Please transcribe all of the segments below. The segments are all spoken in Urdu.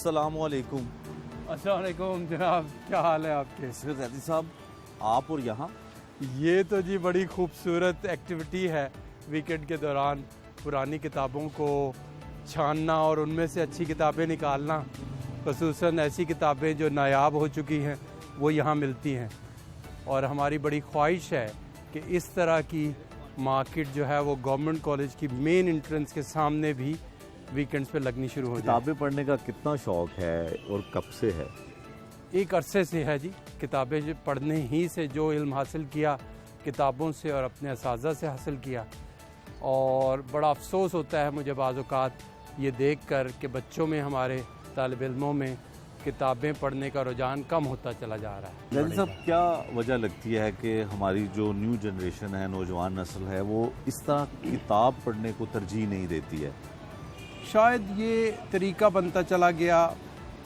السلام علیکم۔ السلام علیکم جناب، کیا حال ہے آپ کے؟ زیدی صاحب، آپ اور یہاں یہ تو جی بڑی خوبصورت ایکٹیویٹی ہے ویکینڈ کے دوران پرانی کتابوں کو چھاننا اور ان میں سے اچھی کتابیں نکالنا، خصوصاً ایسی کتابیں جو نایاب ہو چکی ہیں وہ یہاں ملتی ہیں، اور ہماری بڑی خواہش ہے کہ اس طرح کی مارکیٹ جو ہے وہ گورنمنٹ کالج کی مین انٹرنس کے سامنے بھی ویکینڈز پہ لگنی شروع ہو جائے۔ کتابیں پڑھنے کا کتنا شوق ہے اور کب سے ہے؟ ایک عرصے سے ہے جی، کتابیں پڑھنے ہی سے جو علم حاصل کیا کتابوں سے اور اپنے اساتذہ سے حاصل کیا، اور بڑا افسوس ہوتا ہے مجھے بعض اوقات یہ دیکھ کر کہ بچوں میں، ہمارے طالب علموں میں کتابیں پڑھنے کا رجحان کم ہوتا چلا جا رہا ہے۔ زیدی صاحب، کیا وجہ لگتی ہے کہ ہماری جو نیو جنریشن ہے، نوجوان نسل ہے، وہ اس طرح کتاب پڑھنے کو ترجیح نہیں دیتی ہے؟ شاید یہ طریقہ بنتا چلا گیا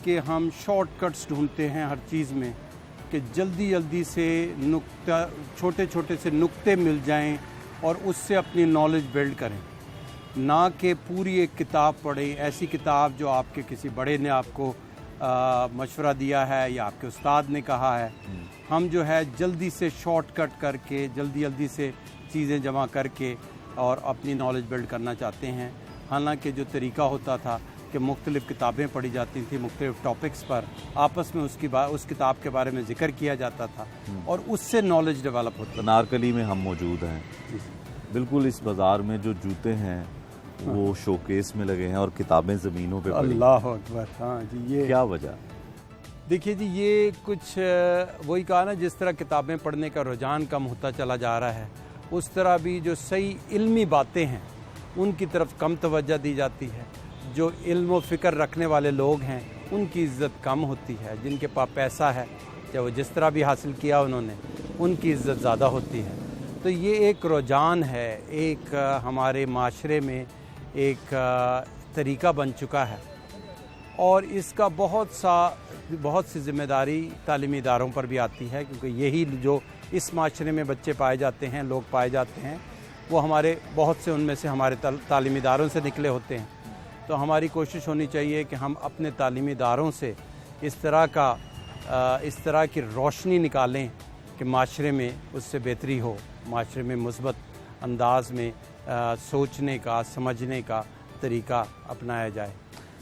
کہ ہم شارٹ کٹس ڈھونڈتے ہیں ہر چیز میں، کہ جلدی جلدی سے چھوٹے چھوٹے سے نقطے مل جائیں اور اس سے اپنی نالج بلڈ کریں، نہ کہ پوری ایک کتاب پڑھیں، ایسی کتاب جو آپ کے کسی بڑے نے آپ کو مشورہ دیا ہے یا آپ کے استاد نے کہا ہے۔ ہم جو ہے جلدی سے شارٹ کٹ کر کے، جلدی جلدی سے چیزیں جمع کر کے اور اپنی نالج بلڈ کرنا چاہتے ہیں، حالانکہ جو طریقہ ہوتا تھا کہ مختلف کتابیں پڑھی جاتی تھیں مختلف ٹاپکس پر، آپس میں اس کتاب کے بارے میں ذکر کیا جاتا تھا اور اس سے نالج ڈیولپ ہوتا تھا۔ انارکلی میں ہم موجود ہیں، بالکل اس بازار میں جو جوتے ہیں وہ شوکیس میں لگے ہیں اور کتابیں زمینوں پہ پڑی۔ اللہ اکبر! ہاں جی، یہ کیا وجہ؟ دیکھیے جی، یہ کچھ وہی کہا نا، جس طرح کتابیں پڑھنے کا رجحان کم ہوتا چلا جا رہا ہے، اس طرح بھی جو صحیح علمی باتیں ہیں ان کی طرف کم توجہ دی جاتی ہے۔ جو علم و فکر رکھنے والے لوگ ہیں ان کی عزت کم ہوتی ہے، جن کے پاس پیسہ ہے، چاہے وہ جس طرح بھی حاصل کیا انہوں نے، ان کی عزت زیادہ ہوتی ہے۔ تو یہ ایک رجحان ہے، ایک ہمارے معاشرے میں ایک طریقہ بن چکا ہے، اور اس کا بہت سی ذمہ داری تعلیمی اداروں پر بھی آتی ہے، کیونکہ یہی جو اس معاشرے میں بچے پائے جاتے ہیں، لوگ پائے جاتے ہیں، وہ ہمارے بہت سے ان میں سے ہمارے تعلیمی اداروں سے نکلے ہوتے ہیں۔ تو ہماری کوشش ہونی چاہیے کہ ہم اپنے تعلیمی اداروں سے اس طرح کی روشنی نکالیں کہ معاشرے میں اس سے بہتری ہو، معاشرے میں مثبت انداز میں سوچنے کا، سمجھنے کا طریقہ اپنایا جائے۔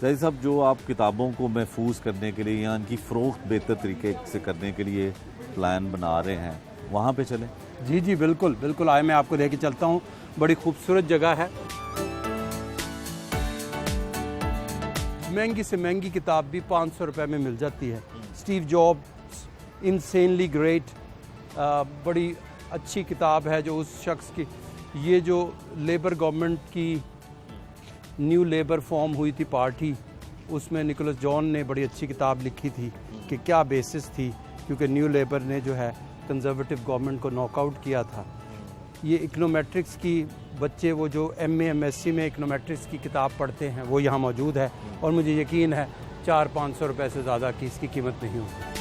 زیدی صاحب، جو آپ کتابوں کو محفوظ کرنے کے لیے یا ان کی فروخت بہتر طریقے سے کرنے کے لیے پلان بنا رہے ہیں، وہاں پہ چلیں؟ جی جی، بالکل بالکل، آئے میں آپ کو لے کے چلتا ہوں۔ بڑی خوبصورت جگہ ہے، مہنگی سے مہنگی کتاب بھی 500 روپے میں مل جاتی ہے۔ اسٹیو جابس انسینلی گریٹ، بڑی اچھی کتاب ہے جو اس شخص کی، یہ جو لیبر گورنمنٹ کی نیو لیبر فارم ہوئی تھی پارٹی، اس میں نکولس جان نے بڑی اچھی کتاب لکھی تھی کہ کیا بیسس تھی، کیونکہ نیو لیبر نے جو ہے کنزرویٹو گورنمنٹ کو ناک آؤٹ کیا تھا۔ یہ اکنومیٹرکس کی بچے، وہ جو M A M S C میں اکنومیٹرکس کی کتاب پڑھتے ہیں، وہ یہاں موجود ہے، اور مجھے یقین ہے 400-500 روپے سے زیادہ کی اس کی قیمت نہیں ہوگی۔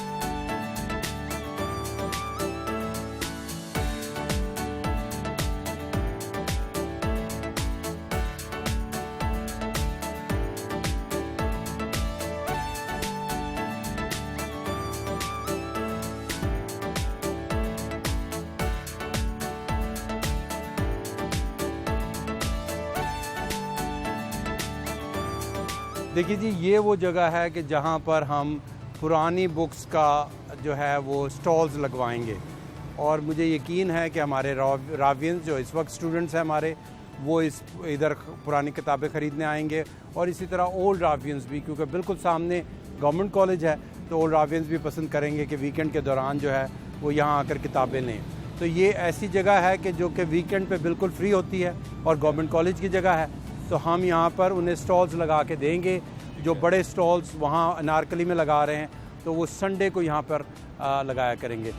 دیکھیے جی، یہ وہ جگہ ہے کہ جہاں پر ہم پرانی بکس کا جو ہے وہ سٹالز لگوائیں گے، اور مجھے یقین ہے کہ ہمارے راوینز جو اس وقت اسٹوڈنٹس ہیں ہمارے، وہ ادھر پرانی کتابیں خریدنے آئیں گے، اور اسی طرح اولڈ راوینز بھی، کیونکہ بالکل سامنے گورنمنٹ کالج ہے، تو اولڈ راوینز بھی پسند کریں گے کہ ویکینڈ کے دوران جو ہے وہ یہاں آ کر کتابیں لیں۔ تو یہ ایسی جگہ ہے کہ جو کہ ویکینڈ پہ بالکل فری ہوتی ہے اور گورنمنٹ کالج کی جگہ ہے، تو ہم یہاں پر انہیں سٹالز لگا کے دیں گے۔ جو بڑے سٹالز وہاں انارکلی میں لگا رہے ہیں، تو وہ سنڈے کو یہاں پر لگایا کریں گے۔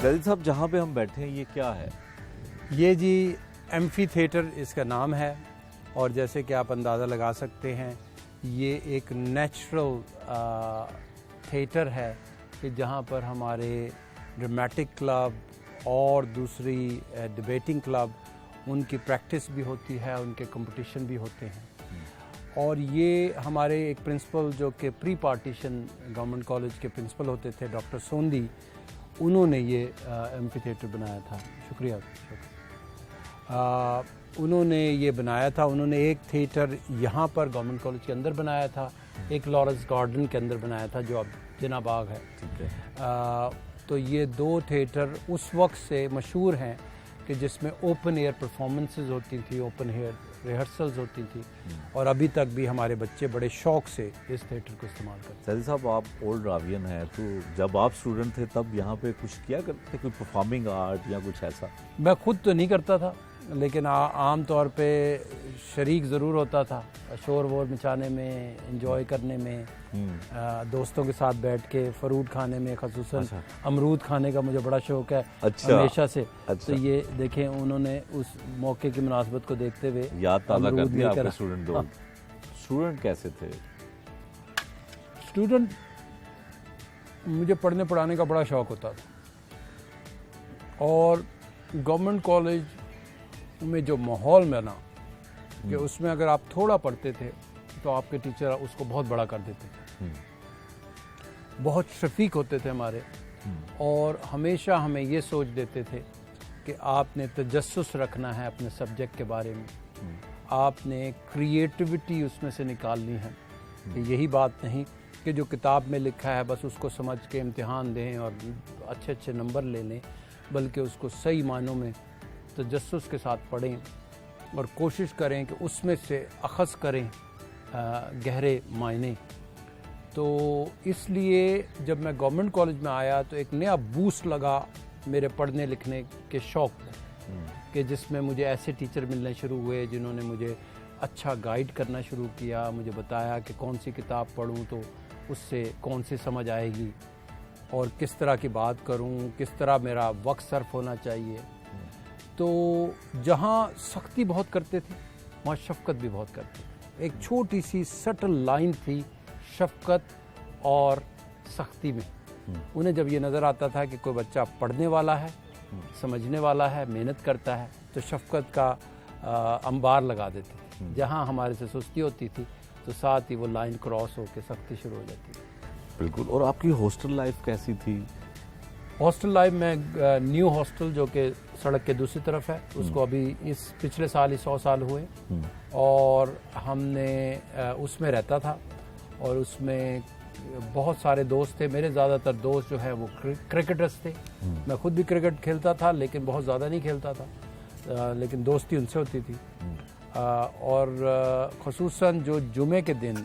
سید صاحب جہاں پہ ہم بیٹھے ہیں یہ کیا ہے؟ یہ جی ایمفی تھیٹر اس کا نام ہے، اور جیسے کہ آپ اندازہ لگا سکتے ہیں یہ ایک نیچرل تھیٹر ہے کہ جہاں پر ہمارے ڈرمیٹک کلب اور دوسری ڈبیٹنگ کلب ان کی پریکٹس بھی ہوتی ہے، ان کے کمپٹیشن بھی ہوتے ہیں. اور یہ ہمارے ایک پرنسپل جو کہ پری پارٹیشن گورنمنٹ کالج کے پرنسپل ہوتے تھے ڈاکٹر سوندی، انہوں نے یہ ایمفی تھیٹر بنایا تھا. شکریہ. انہوں نے یہ بنایا تھا. انہوں نے ایک تھیٹر یہاں پر گورنمنٹ کالج کے اندر بنایا تھا، ایک لارنس گارڈن کے اندر بنایا تھا جو اب جناح باغ ہے. تو یہ 2 تھیٹر اس وقت سے مشہور ہیں کہ جس میں اوپن ایئر پرفارمنسز ہوتی تھی، اوپن ایئر ریہرسلز ہوتی تھی، اور ابھی تک بھی ہمارے بچے بڑے شوق سے اس تھیٹر کو استعمال کرتے ہیں. سید صاحب آپ اولڈ راوین ہیں، تو جب آپ اسٹوڈنٹ تھے تب یہاں پہ کچھ کیا کرتے تھے، کوئی پرفارمنگ آرٹ یا کچھ ایسا؟ میں خود تو نہیں کرتا تھا، لیکن عام طور پہ شریک ضرور ہوتا تھا شور وور مچانے میں، انجوائے کرنے میں، دوستوں کے ساتھ بیٹھ کے فروٹ کھانے میں. خصوصاً امرود کھانے کا مجھے بڑا شوق ہے ہمیشہ سے. تو یہ دیکھیں انہوں نے اس موقع کی مناسبت کو دیکھتے ہوئے یاد تازہ کر دیا آپ کے اسٹوڈنٹ دوست. اسٹوڈنٹ کیسے تھے؟ اسٹوڈنٹ مجھے پڑھنے پڑھانے کا بڑا شوق ہوتا تھا، اور گورنمنٹ کالج میں جو ماحول میں نا کہ اس میں اگر آپ تھوڑا پڑھتے تھے تو آپ کے ٹیچر اس کو بہت بڑا کر دیتے تھے. بہت شفیق ہوتے تھے ہمارے، اور ہمیشہ ہمیں یہ سوچ دیتے تھے کہ آپ نے تجسس رکھنا ہے اپنے سبجیکٹ کے بارے میں، آپ نے کریٹیوٹی اس میں سے نکالنی ہے. کہ یہی بات نہیں کہ جو کتاب میں لکھا ہے بس اس کو سمجھ کے امتحان دیں اور اچھے اچھے نمبر لے لیں، بلکہ اس کو صحیح معنوں میں تجسس کے ساتھ پڑھیں اور کوشش کریں کہ اس میں سے اخذ کریں گہرے معنی. تو اس لیے جب میں گورنمنٹ کالج میں آیا تو ایک نیا بوسٹ لگا میرے پڑھنے لکھنے کے شوق میں، کہ جس میں مجھے ایسے ٹیچر ملنے شروع ہوئے جنہوں نے مجھے اچھا گائیڈ کرنا شروع کیا، مجھے بتایا کہ کون سی کتاب پڑھوں تو اس سے کون سی سمجھ آئے گی، اور کس طرح کی بات کروں، کس طرح میرا وقت صرف ہونا چاہیے. تو جہاں سختی بہت کرتے تھے وہاں شفقت بھی بہت کرتے تھے. ایک چھوٹی سی سٹل لائن تھی شفقت اور سختی میں. انہیں جب یہ نظر آتا تھا کہ کوئی بچہ پڑھنے والا ہے، سمجھنے والا ہے، محنت کرتا ہے، تو شفقت کا انبار لگا دیتے تھے. جہاں ہمارے سے سستی ہوتی تھی تو ساتھ ہی وہ لائن کراس ہو کے سختی شروع ہو جاتی تھی. بالکل. اور آپ کی ہاسٹل لائف کیسی تھی؟ ہاسٹل لائف میں نیو ہاسٹل جو کہ سڑک کے دوسری طرف ہے، اس کو ابھی اس پچھلے سال ہی 100 سال ہوئے، اور ہم نے اس میں رہتا تھا، اور اس میں بہت سارے دوست تھے. میرے زیادہ تر دوست جو ہے وہ کرکٹرز تھے. میں خود بھی کرکٹ کھیلتا تھا لیکن بہت زیادہ نہیں کھیلتا تھا، لیکن دوستی ان سے ہوتی تھی. اور خصوصاً جو جمعے کے دن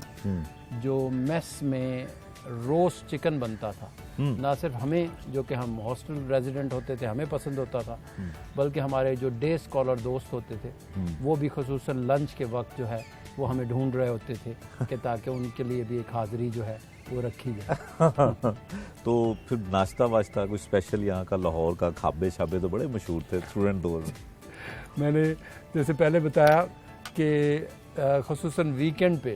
جو میس میں روسٹ چکن بنتا تھا، نہ صرف ہمیں جو کہ ہم ہاسٹل ریزیڈنٹ ہوتے تھے ہمیں پسند ہوتا تھا، بلکہ ہمارے جو ڈے اسکالر دوست ہوتے تھے وہ بھی خصوصاً لنچ کے وقت جو ہے وہ ہمیں ڈھونڈ رہے ہوتے تھے کہ تاکہ ان کے لیے بھی ایک حاضری جو ہے وہ رکھی جائے. تو پھر ناشتہ واشتہ کوئی اسپیشل یہاں کا لاہور کا کھابے شابے تو بڑے مشہور تھے اسٹوڈنٹ دور میں. میں نے جیسے پہلے بتایا کہ خصوصاً ویکینڈ پہ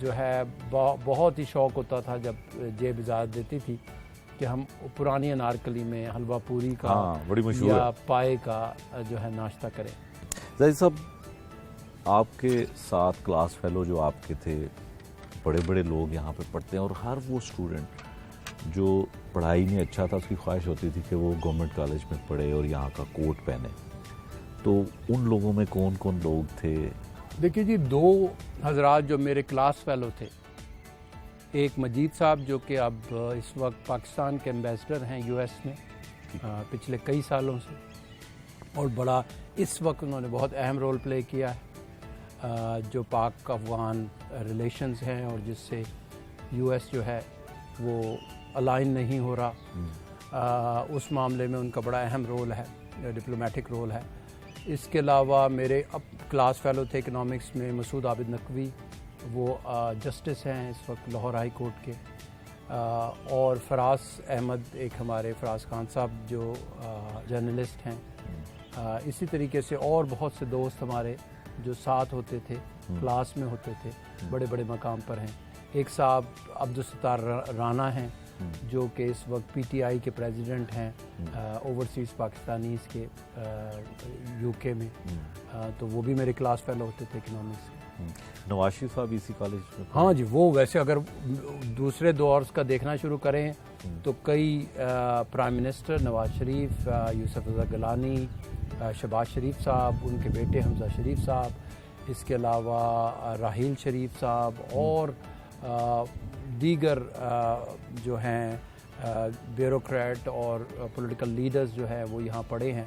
جو ہے بہت ہی شوق ہوتا تھا جب جیب اجازت دیتی تھی کہ ہم پرانی انارکلی میں حلوہ پوری کا بڑی مشہور یا پائے کا جو ہے ناشتہ کریں. زاہد صاحب آپ کے ساتھ کلاس فیلو جو آپ کے تھے، بڑے بڑے لوگ یہاں پہ پڑھتے ہیں، اور ہر وہ اسٹوڈنٹ جو پڑھائی میں اچھا تھا اس کی خواہش ہوتی تھی کہ وہ گورنمنٹ کالج میں پڑھے اور یہاں کا کوٹ پہنے. تو ان لوگوں میں کون کون لوگ تھے؟ دیکھیے جی، 2 حضرات جو میرے کلاس فیلو تھے، ایک مجید صاحب جو کہ اب اس وقت پاکستان کے ایمبیسڈر ہیں یو ایس میں پچھلے کئی سالوں سے، اور بڑا اس وقت انہوں نے بہت اہم رول پلے کیا ہے جو پاک افغان ریلیشنز ہیں اور جس سے یو ایس جو ہے وہ الائن نہیں ہو رہا. اس معاملے میں ان کا بڑا اہم رول ہے، ڈپلومیٹک رول ہے. اس کے علاوہ میرے اب کلاس فیلو تھے اکنامکس میں مسعود عابد نقوی، وہ جسٹس ہیں اس وقت لاہور ہائی کورٹ کے. اور فراز احمد ایک ہمارے فراز خان صاحب جو جرنلسٹ ہیں. اسی طریقے سے اور بہت سے دوست ہمارے جو ساتھ ہوتے تھے, کلاس میں ہوتے تھے, بڑے بڑے مقام پر ہیں. ایک صاحب عبدالستار رانا ہیں جو کہ اس وقت پی ٹی آئی کے پریزیڈنٹ ہیں اوورسیز پاکستانیز کے یو کے میں, تو وہ بھی میرے کلاس فیلو ہوتے تھے اکنامکس کے. نواز شریف صاحب اسی کالج میں؟ ہاں جی, وہ ویسے اگر دوسرے دور کا دیکھنا شروع کریں تو کئی پرائم منسٹر, نواز شریف, یوسف رضا گیلانی, شہباز شریف صاحب, ان کے بیٹے حمزہ شریف صاحب, اس کے علاوہ راحیل شریف صاحب اور دیگر جو ہیں بیوروکریٹ اور پولیٹیکل لیڈرز جو ہے وہ یہاں پڑھے ہیں.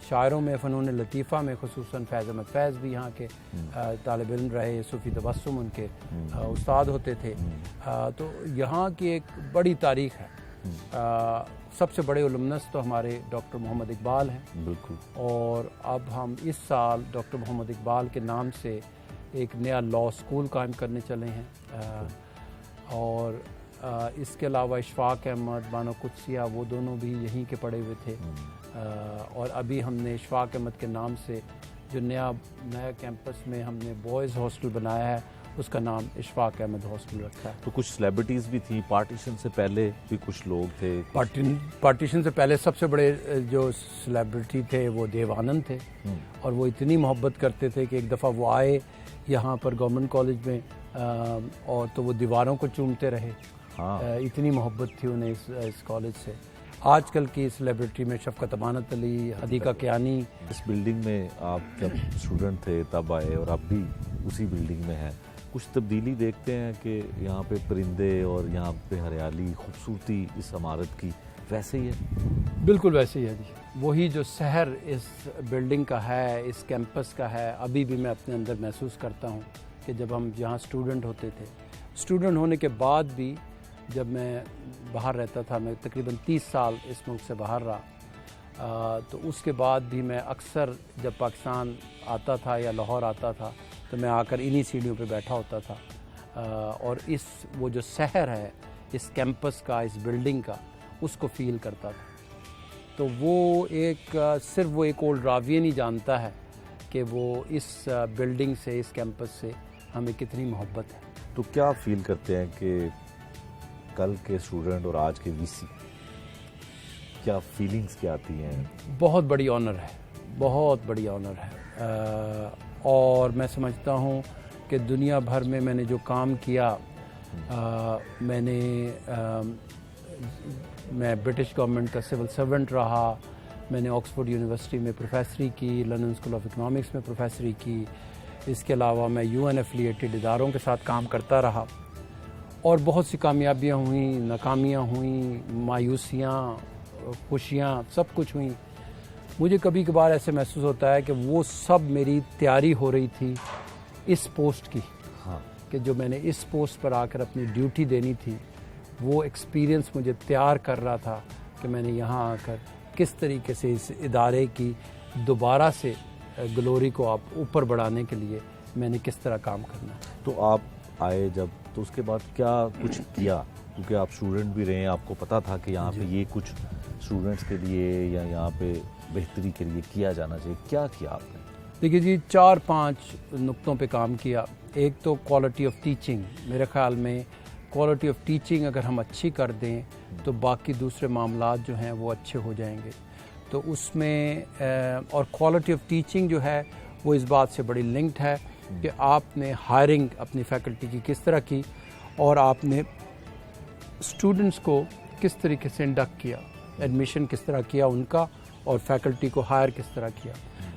شاعروں میں فنون لطیفہ میں خصوصاً فیض احمد فیض بھی یہاں کے طالب علم رہے, صوفی تبسم ان کے استاد ہوتے تھے. تو یہاں کی ایک بڑی تاریخ ہے. سب سے بڑے الومنس تو ہمارے ڈاکٹر محمد اقبال ہیں. بالکل. اور اب ہم اس سال ڈاکٹر محمد اقبال کے نام سے ایک نیا لاء اسکول قائم کرنے چلے ہیں. اور اس کے علاوہ اشفاق احمد, بانو قدسیہ, وہ دونوں بھی یہیں کے پڑھے ہوئے تھے. اور ابھی ہم نے اشفاق احمد کے نام سے جو نیا کیمپس میں ہم نے بوائز ہاسٹل بنایا ہے اس کا نام اشفاق احمد ہاسٹل رکھا ہے. تو کچھ سیلیبریٹیز بھی تھیں, پارٹیشن سے پہلے بھی کچھ لوگ تھے. پارٹیشن سے پہلے سب سے بڑے جو سیلیبریٹی تھے وہ دیو آنند تھے, اور وہ اتنی محبت کرتے تھے کہ ایک دفعہ وہ آئے یہاں پر گورنمنٹ کالج میں اور تو وہ دیواروں کو چومتے رہے. اتنی محبت تھی انہیں اس کالج سے. آج کل کی سیلیبریٹی میں شفقت امانت علی, حدیقہ کیانی. اس بلڈنگ میں آپ جب اسٹوڈنٹ تھے تب آئے اور اب بھی اسی بلڈنگ میں ہیں, کچھ تبدیلی دیکھتے ہیں کہ یہاں پہ پرندے اور یہاں پہ ہریالی, خوبصورتی اس عمارت کی ویسے ہی ہے؟ بالکل ویسے ہی ہے جی. وہی جو سحر اس بلڈنگ کا ہے, اس کیمپس کا ہے, ابھی بھی میں اپنے اندر محسوس کرتا ہوں کہ جب ہم یہاں اسٹوڈنٹ ہوتے تھے. اسٹوڈنٹ ہونے کے بعد بھی جب میں باہر رہتا تھا, میں تقریباً 30 سال اس ملک سے باہر رہا, تو اس کے بعد بھی میں اکثر جب پاکستان آتا تھا یا لاہور آتا تھا تو میں آ کر انہی سیڑھیوں پہ بیٹھا ہوتا تھا, اور وہ جو سحر ہے اس کیمپس کا, اس بلڈنگ کا, اس کو فیل کرتا تھا. تو وہ صرف وہ ایک اولڈ راوین ہی جانتا ہے کہ وہ اس بلڈنگ سے, اس کیمپس سے ہمیں کتنی محبت ہے. تو کیا فیل کرتے ہیں کہ کل کے اسٹوڈنٹ اور آج کے وی سی, کیا فیلنگز کیا آتی ہیں؟ بہت بڑی آنر ہے, بہت بڑی آنر ہے. اور میں سمجھتا ہوں کہ دنیا بھر میں نے جو کام کیا, میں برٹش گورنمنٹ کا سول سرونٹ رہا, میں نے آکسفورڈ یونیورسٹی میں پروفیسری کی, لندن اسکول آف اکنامکس میں پروفیسری کی. اس کے علاوہ میں یو این ایفلیٹڈ اداروں کے ساتھ کام کرتا رہا, اور بہت سی کامیابیاں ہوئیں, ناکامیاں ہوئیں, مایوسیاں, خوشیاں, سب کچھ ہوئیں. مجھے کبھی کبھار ایسے محسوس ہوتا ہے کہ وہ سب میری تیاری ہو رہی تھی اس پوسٹ کی, کہ جو میں نے اس پوسٹ پر آ کر اپنی ڈیوٹی دینی تھی, وہ ایکسپیرینس مجھے تیار کر رہا تھا کہ میں نے یہاں آ کر کس طریقے سے اس ادارے کی دوبارہ سے گلوری کو آپ اوپر بڑھانے کے لیے میں نے کس طرح کام کرنا ہے. تو آپ آئے جب, تو اس کے بعد کیا کچھ کیا, کیونکہ آپ اسٹوڈنٹ بھی رہے ہیں, آپ کو پتا تھا کہ یہاں پہ یہ کچھ اسٹوڈنٹس کے لیے یا یہاں پہ بہتری کے لیے کیا جانا چاہیے, کیا کیا آپ نے؟ دیکھیے جی, 4-5 نقطوں پہ کام کیا. ایک تو کوالٹی آف ٹیچنگ. میرے خیال میں کوالٹی آف ٹیچنگ اگر ہم اچھی کر دیں تو باقی دوسرے معاملات جو ہیں وہ اچھے ہو جائیں گے. تو اس میں اور کوالٹی آف ٹیچنگ جو ہے وہ اس بات سے بڑی لنکڈ ہے کہ آپ نے ہائرنگ اپنی فیکلٹی کی کس طرح کی, اور آپ نے اسٹوڈنٹس کو کس طریقے سے انڈکٹ کیا, ایڈمیشن کس طرح کیا ان کا, اور فیکلٹی کو ہائر کس طرح کیا.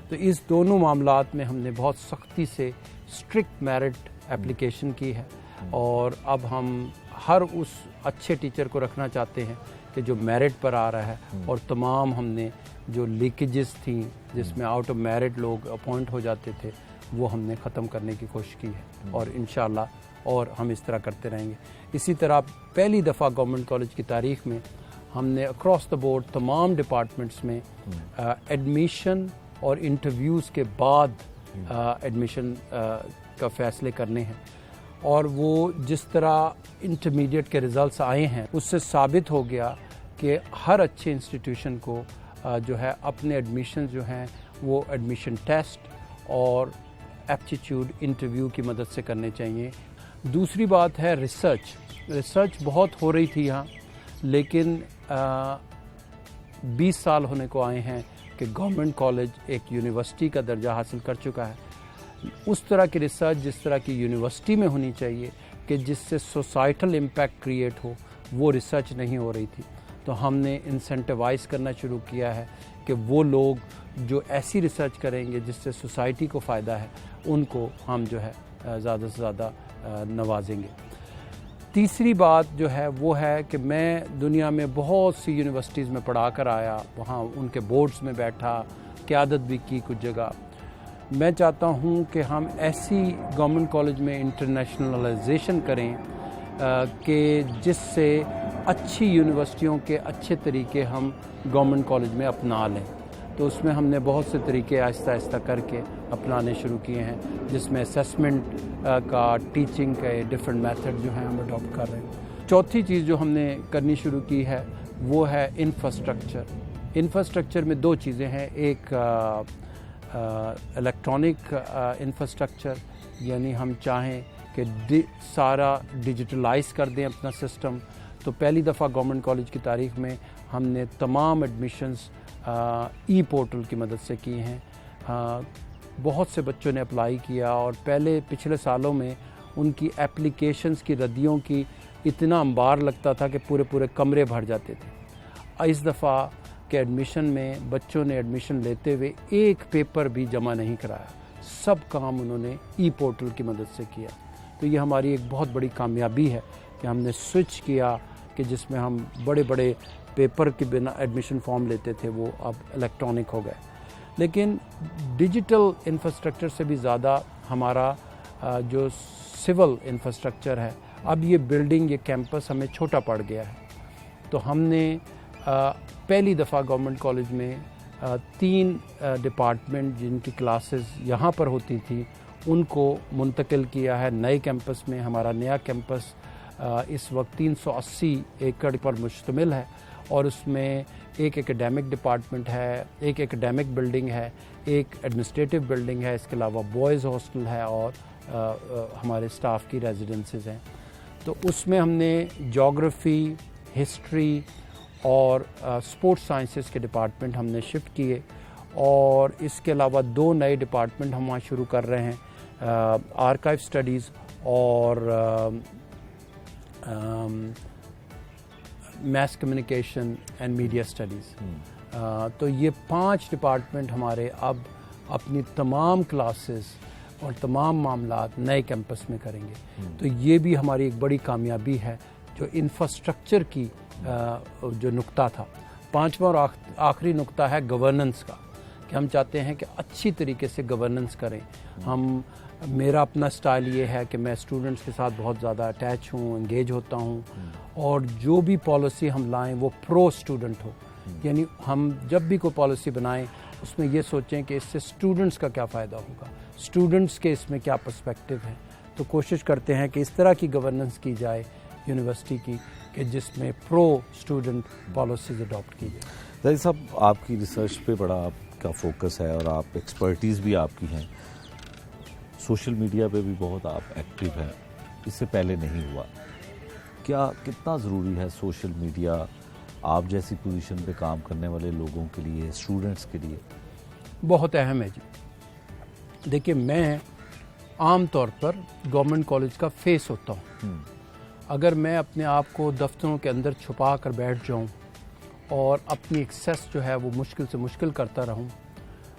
تو اس دونوں معاملات میں ہم نے بہت سختی سے اسٹرکٹ میرٹ اپلیکیشن کی ہے, اور اب ہم ہر اس اچھے ٹیچر کو رکھنا چاہتے ہیں کہ جو میرٹ پر آ رہا ہے, اور تمام ہم نے جو لیکیجز تھیں جس میں آؤٹ آف میرٹ لوگ اپوائنٹ ہو جاتے تھے وہ ہم نے ختم کرنے کی کوشش کی ہے, اور انشاءاللہ اور ہم اس طرح کرتے رہیں گے. اسی طرح پہلی دفعہ گورنمنٹ کالج کی تاریخ میں ہم نے اکراس دا بورڈ تمام ڈپارٹمنٹس میں ایڈمیشن اور انٹرویوز کے بعد ایڈمیشن کا فیصلے کرنے ہیں, اور وہ جس طرح انٹرمیڈیٹ کے رزلٹس آئے ہیں اس سے ثابت ہو گیا کہ ہر اچھے انسٹیٹیوشن کو جو ہے اپنے ایڈمیشن جو ہیں وہ ایڈمیشن ٹیسٹ اور ایپٹیٹیوڈ انٹرویو کی مدد سے کرنے چاہیے. دوسری بات ہے ریسرچ بہت ہو رہی تھی یہاں، لیکن 20 سال ہونے کو آئے ہیں کہ گورنمنٹ کالج ایک یونیورسٹی کا درجہ حاصل کر چکا ہے. اس طرح کی ریسرچ جس طرح کی یونیورسٹی میں ہونی چاہیے کہ جس سے سوسائٹل امپیکٹ کریٹ ہو، وہ ریسرچ نہیں ہو رہی تھی. تو ہم نے انسینٹیوائز کرنا شروع کیا ہے کہ وہ لوگ جو ایسی ریسرچ کریں گے جس سے سوسائٹی کو فائدہ ہے ان کو ہم جو ہے زیادہ سے زیادہ نوازیں گے. تیسری بات جو ہے وہ ہے کہ میں دنیا میں بہت سی یونیورسٹیز میں پڑھا کر آیا، وہاں ان کے بورڈز میں بیٹھا، قیادت بھی کی کچھ جگہ. میں چاہتا ہوں کہ ہم ایسی گورنمنٹ کالج میں انٹرنیشنلائزیشن کریں کہ جس سے اچھی یونیورسٹیوں کے اچھے طریقے ہم گورنمنٹ کالج میں اپنا لیں. تو اس میں ہم نے بہت سے طریقے آہستہ آہستہ کر کے اپنانے شروع کیے ہیں، جس میں اسیسمنٹ کا، ٹیچنگ کے ڈفرینٹ میتھڈ جو ہیں ہم اڈاپٹ کر رہے ہیں. چوتھی چیز جو ہم نے کرنی شروع کی ہے وہ ہے انفراسٹرکچر. انفراسٹرکچر میں دو چیزیں ہیں، ایک الیکٹرانک انفراسٹرکچر، یعنی ہم چاہیں کہ سارا ڈیجیٹلائز کر دیں اپنا سسٹم. تو پہلی دفعہ گورنمنٹ کالج کی تاریخ میں ہم نے تمام ایڈمیشنز ای پورٹل کی مدد سے کی ہیں. بہت سے بچوں نے اپلائی کیا اور پچھلے سالوں میں ان کی اپلیکیشنز کی ردیوں کی اتنا انبار لگتا تھا کہ پورے کمرے بھر جاتے تھے. اس دفعہ کے ایڈمیشن میں بچوں نے ایڈمیشن لیتے ہوئے ایک پیپر بھی جمع نہیں کرایا، سب کام انہوں نے ای پورٹل کی مدد سے کیا. تو یہ ہماری ایک بہت بڑی کامیابی ہے کہ ہم نے سوئچ کیا کہ جس میں ہم بڑے پیپر کے بنا ایڈمیشن فارم لیتے تھے وہ اب الیکٹرانک ہو گئے. لیکن ڈیجیٹل انفراسٹرکچر سے بھی زیادہ ہمارا جو سول انفراسٹرکچر ہے، اب یہ بلڈنگ، یہ کیمپس ہمیں چھوٹا پڑ گیا ہے. تو ہم نے پہلی دفعہ گورنمنٹ کالج میں 3 ڈپارٹمنٹ جن کی کلاسز یہاں پر ہوتی تھی ان کو منتقل کیا ہے نئے کیمپس میں. ہمارا نیا کیمپس اس وقت 380 ایکڑ پر مشتمل ہے اور اس میں ایک ایکیڈیمک ڈپارٹمنٹ ہے، ایک ایکیڈیمک بلڈنگ ہے، ایک ایڈمنسٹریٹو بلڈنگ ہے، اس کے علاوہ بوائز ہاسٹل ہے اور ہمارے اسٹاف کی ریزیڈنسز ہیں. تو اس میں ہم نے جیوگرافی، ہسٹری اور اسپورٹس سائنسز کے ڈپارٹمنٹ ہم نے شفٹ کیے. اور اس کے علاوہ 2 نئے ڈپارٹمنٹ ہم وہاں شروع کر رہے ہیں، آرکائیو اسٹڈیز اور mass communication and media studies. تو یہ 5 ڈپارٹمنٹ ہمارے اب اپنی تمام کلاسز اور تمام معاملات نئے کیمپس میں کریں گے. تو یہ بھی ہماری ایک بڑی کامیابی ہے جو انفراسٹرکچر کی جو نقطہ تھا. 5واں اور آخری نقطہ ہے گورننس کا، کہ ہم چاہتے ہیں کہ اچھی طریقے سے گورننس کریں. میرا اپنا سٹائل یہ ہے کہ میں اسٹوڈنٹس کے ساتھ بہت زیادہ اٹیچ ہوں، انگیج ہوتا ہوں، اور جو بھی پالیسی ہم لائیں وہ پرو اسٹوڈنٹ ہو. یعنی ہم جب بھی کوئی پالیسی بنائیں اس میں یہ سوچیں کہ اس سے اسٹوڈنٹس کا کیا فائدہ ہوگا، اسٹوڈنٹس کے اس میں کیا پرسپیکٹو ہے. تو کوشش کرتے ہیں کہ اس طرح کی گورننس کی جائے یونیورسٹی کی کہ جس میں پرو اسٹوڈنٹ پالیسیز اڈاپٹ کی جائے. ظاہر صاحب، آپ کی ریسرچ پہ بڑا آپ کا فوکس ہے اور آپ ایکسپرٹیز بھی آپ کی ہیں. سوشل میڈیا پہ بھی بہت آپ ایکٹیو ہیں، اس سے پہلے نہیں ہوا. کتنا ضروری ہے سوشل میڈیا آپ جیسی پوزیشن پہ کام کرنے والے لوگوں کے لیے، اسٹوڈنٹس کے لیے؟ بہت اہم ہے جی. دیکھیے، میں عام طور پر گورنمنٹ کالج کا فیس ہوتا ہوں. اگر میں اپنے آپ کو دفتروں کے اندر چھپا کر بیٹھ جاؤں اور اپنی ایکسیس جو ہے وہ مشکل سے مشکل کرتا رہوں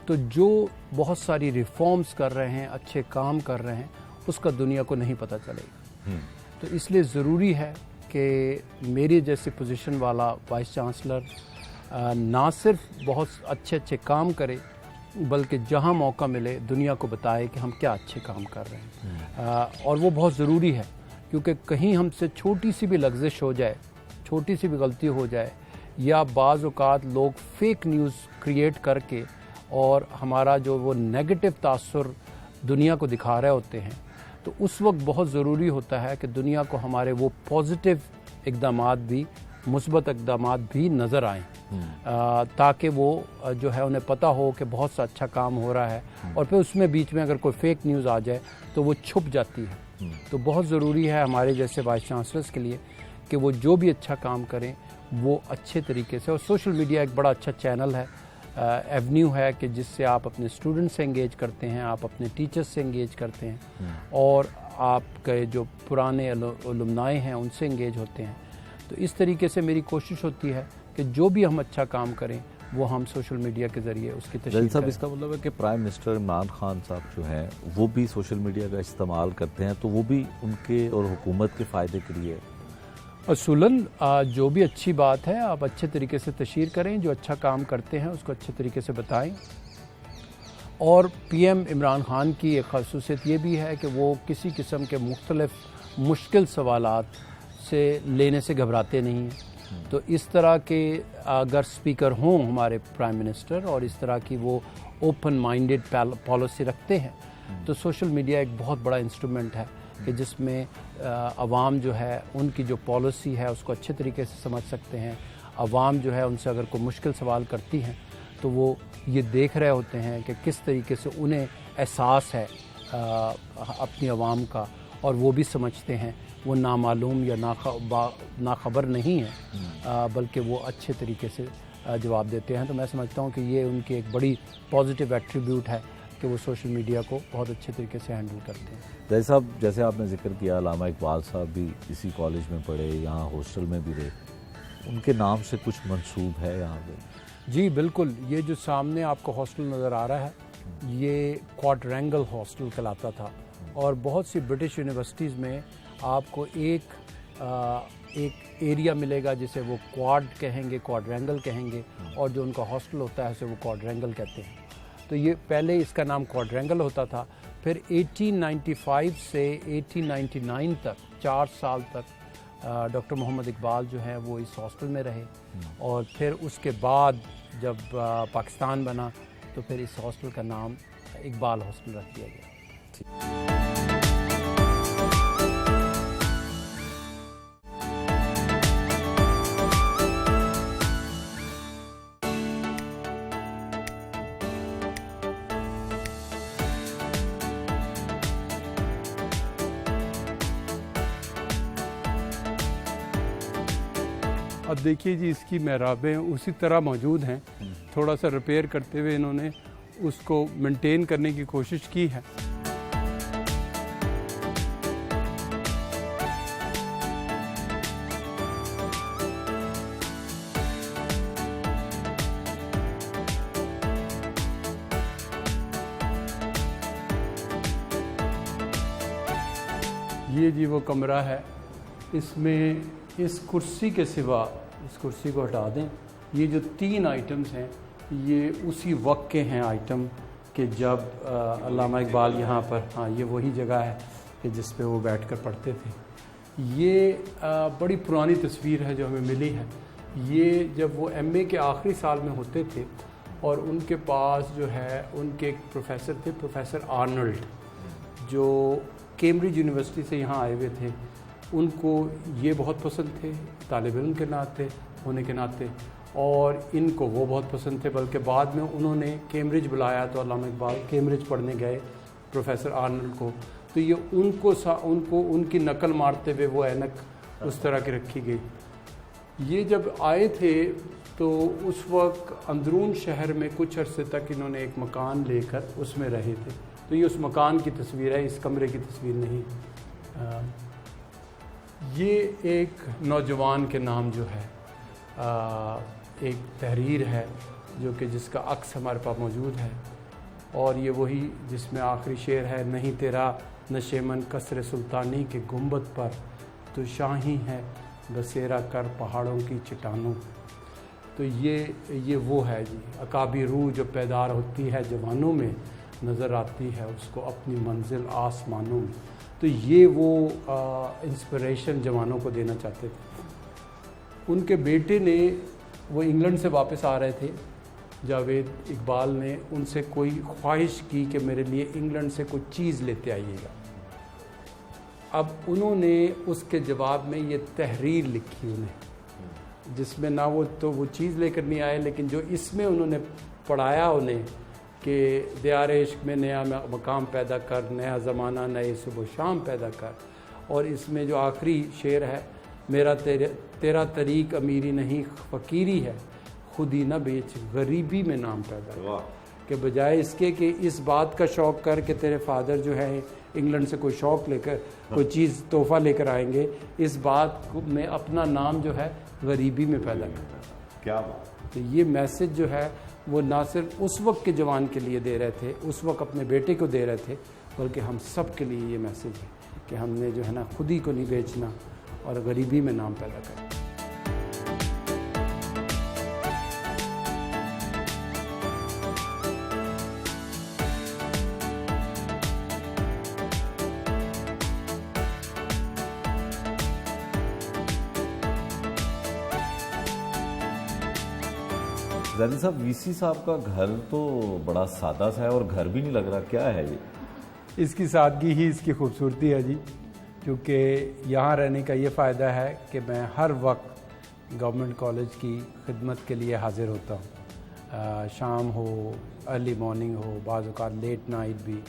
تو جو بہت ساری ریفارمز کر رہے ہیں، اچھے کام کر رہے ہیں، اس کا دنیا کو نہیں پتہ چلے گا. تو اس لیے ضروری ہے کہ میری جیسی پوزیشن والا وائس چانسلر نہ صرف بہت اچھے کام کرے بلکہ جہاں موقع ملے دنیا کو بتائے کہ ہم کیا اچھے کام کر رہے ہیں. اور وہ بہت ضروری ہے، کیونکہ کہیں ہم سے چھوٹی سی بھی لغزش ہو جائے، چھوٹی سی بھی غلطی ہو جائے، یا بعض اوقات لوگ فیک نیوز کریٹ کر کے اور ہمارا جو وہ نیگیٹو تاثر دنیا کو دکھا رہے ہوتے ہیں، تو اس وقت بہت ضروری ہوتا ہے کہ دنیا کو ہمارے وہ پازیٹیو اقدامات بھی، مثبت اقدامات بھی نظر آئیں، تاکہ وہ جو ہے انہیں پتہ ہو کہ بہت سا اچھا کام ہو رہا ہے، اور پھر اس میں بیچ میں اگر کوئی فیک نیوز آ جائے تو وہ چھپ جاتی ہے۔ تو بہت ضروری ہے ہمارے جیسے وائس چانسلرز کے لیے کہ وہ جو بھی اچھا کام کریں وہ اچھے طریقے سے، اور سوشل میڈیا ایک بڑا اچھا چینل ہے، ایونیو ہے کہ جس سے آپ اپنے اسٹوڈنٹ سے انگیج کرتے ہیں، آپ اپنے ٹیچرز سے انگیج کرتے ہیں، اور آپ کے جو پرانے الومنائے ہیں ان سے انگیج ہوتے ہیں۔ تو اس طریقے سے میری کوشش ہوتی ہے کہ جو بھی ہم اچھا کام کریں وہ ہم سوشل میڈیا کے ذریعے اس کی تشہیر صاحب کریں۔ اس کا مطلب ہے کہ پرائم منسٹر عمران خان صاحب جو ہیں وہ بھی سوشل میڈیا کا استعمال کرتے ہیں، تو وہ بھی ان کے اور حکومت کے فائدے کے لیے؟ اصولاً جو بھی اچھی بات ہے آپ اچھے طریقے سے تشہیر کریں، جو اچھا کام کرتے ہیں اس کو اچھے طریقے سے بتائیں۔ اور پی ایم عمران خان کی ایک خصوصیت یہ بھی ہے کہ وہ کسی قسم کے مختلف مشکل سوالات سے لینے سے گھبراتے نہیں ہیں۔ تو اس طرح کے اگر سپیکر ہوں ہمارے پرائم منسٹر، اور اس طرح کی وہ اوپن مائنڈڈ پالیسی رکھتے ہیں، تو سوشل میڈیا ایک بہت بڑا انسٹرومنٹ ہے کہ جس میں عوام جو ہے ان کی جو پالیسی ہے اس کو اچھے طریقے سے سمجھ سکتے ہیں۔ عوام جو ہے ان سے اگر کوئی مشکل سوال کرتی ہیں تو وہ یہ دیکھ رہے ہوتے ہیں کہ کس طریقے سے انہیں احساس ہے اپنی عوام کا، اور وہ بھی سمجھتے ہیں وہ نامعلوم یا ناخبر نہیں ہیں، بلکہ وہ اچھے طریقے سے جواب دیتے ہیں۔ تو میں سمجھتا ہوں کہ یہ ان کی ایک بڑی پازیٹیو ایٹریبیوٹ ہے کہ وہ سوشل میڈیا کو بہت اچھے طریقے سے ہینڈل کرتے ہیں۔ جیسے صاحب، جیسے آپ نے ذکر کیا علامہ اقبال صاحب بھی اسی کالج میں پڑھے، یہاں ہاسٹل میں بھی رہے، ان کے نام سے کچھ منسوب ہے یہاں پہ؟ جی بالکل، یہ جو سامنے آپ کو ہاسٹل نظر آ رہا ہے یہ کوارٹرینگل ہاسٹل کہلاتا تھا، اور بہت سی برٹش یونیورسٹیز میں آپ کو ایک ایریا ملے گا جسے وہ کوارڈ کہیں گے، کوارٹرینگل کہیں گے، اور جو ان کا ہاسٹل ہوتا ہے اسے وہ کوارٹرینگل کہتے ہیں۔ تو یہ پہلے اس کا نام کوارٹرینگل ہوتا تھا، پھر 1895 سے 1899 تک 4 سال تک ڈاکٹر محمد اقبال جو ہیں وہ اس ہاسٹل میں رہے، اور پھر اس کے بعد جب پاکستان بنا تو پھر اس ہاسٹل کا نام اقبال ہاسٹل رکھ دیا گیا۔ اب دیکھیے جی، اس کی محرابیں اسی طرح موجود ہیں، تھوڑا سا ریپیئر کرتے ہوئے انہوں نے اس کو مینٹین کرنے کی کوشش کی ہے۔ یہ جی وہ کمرہ ہے، اس میں اس کرسی کے سوا، اس کرسی کو ہٹا دیں، یہ جو 3 آئٹمز ہیں یہ اسی وقت کے ہیں آئٹم کہ جب علامہ اقبال یہاں پر، ہاں یہ وہی جگہ ہے کہ جس پہ وہ بیٹھ کر پڑھتے تھے۔ یہ بڑی پرانی تصویر ہے جو ہمیں ملی ہے۔ یہ جب وہ ایم اے کے آخری سال میں ہوتے تھے، اور ان کے پاس جو ہے ان کے ایک پروفیسر تھے، پروفیسر آرنلڈ، جو کیمبرج یونیورسٹی سے یہاں آئے ہوئے تھے۔ ان کو یہ بہت پسند تھے طالب علم کے ناطے ہونے کے ناطے، اور ان کو وہ بہت پسند تھے، بلکہ بعد میں انہوں نے کیمبرج بلایا تو علامہ اقبال کیمبرج پڑھنے گئے پروفیسر آرنلڈ کو، تو یہ ان کی نقل مارتے ہوئے وہ اینک اس طرح کی رکھی گئی۔ یہ جب آئے تھے تو اس وقت اندرون شہر میں کچھ عرصے تک انہوں نے ایک مکان لے کر اس میں رہے تھے، تو یہ اس مکان کی تصویر ہے، اس کمرے کی تصویر نہیں۔ یہ ایک نوجوان کے نام جو ہے ایک تحریر ہے جو کہ جس کا عکس ہمارے پاس موجود ہے، اور یہ وہی جس میں آخری شعر ہے، نہیں تیرا نشیمن قصر سلطانی کے گنبد پر، تو شاہی ہے بسیرا کر پہاڑوں کی چٹانوں۔ تو یہ وہ ہے جی، عقابی روح جو پیدار ہوتی ہے جوانوں میں، نظر آتی ہے اس کو اپنی منزل آسمانوں میں۔ تو یہ وہ انسپریشن جوانوں کو دینا چاہتے تھے۔ ان کے بیٹے نے، وہ انگلینڈ سے واپس آ رہے تھے، جاوید اقبال نے ان سے کوئی خواہش کی کہ میرے لیے انگلینڈ سے کوئی چیز لیتے آئیے گا، اب انہوں نے اس کے جواب میں یہ تحریر لکھی انہیں، جس میں نہ وہ چیز لے کر نہیں آئے، لیکن جو اس میں انہوں نے پڑھایا انہیں کہ دیار عشق میں نیا مقام پیدا کر، نیا زمانہ نئے صبح و شام پیدا کر، اور اس میں جو آخری شعر ہے، میرا تیرا طریق امیری نہیں فقیری ہے، خود ہی نہ بیچ غریبی میں نام پیدا کر، کہ بجائے اس کے کہ اس بات کا شوق کر کہ تیرے فادر جو ہے انگلینڈ سے کوئی شوق لے کر کوئی چیز تحفہ لے کر آئیں گے، اس بات میں اپنا نام جو ہے غریبی میں پیدا کرتا ہے۔ کیا بات! تو یہ میسج جو ہے وہ نہ صرف اس وقت کے جوان کے لیے دے رہے تھے، اس وقت اپنے بیٹے کو دے رہے تھے، بلکہ ہم سب کے لیے یہ میسج ہے کہ ہم نے جو ہے نا خود ہی کو نہیں بیچنا اور غریبی میں نام پیدا کرنا۔ زیدی صاحب، وی سی صاحب کا گھر تو بڑا سادہ سا ہے اور گھر بھی نہیں لگ رہا، کیا ہے یہ؟ اس کی سادگی ہی اس کی خوبصورتی ہے جی، کیونکہ یہاں رہنے کا یہ فائدہ ہے کہ میں ہر وقت گورنمنٹ کالج کی خدمت کے لیے حاضر ہوتا ہوں، شام ہو، ارلی مارننگ ہو، بعض اوقات لیٹ نائٹ بھی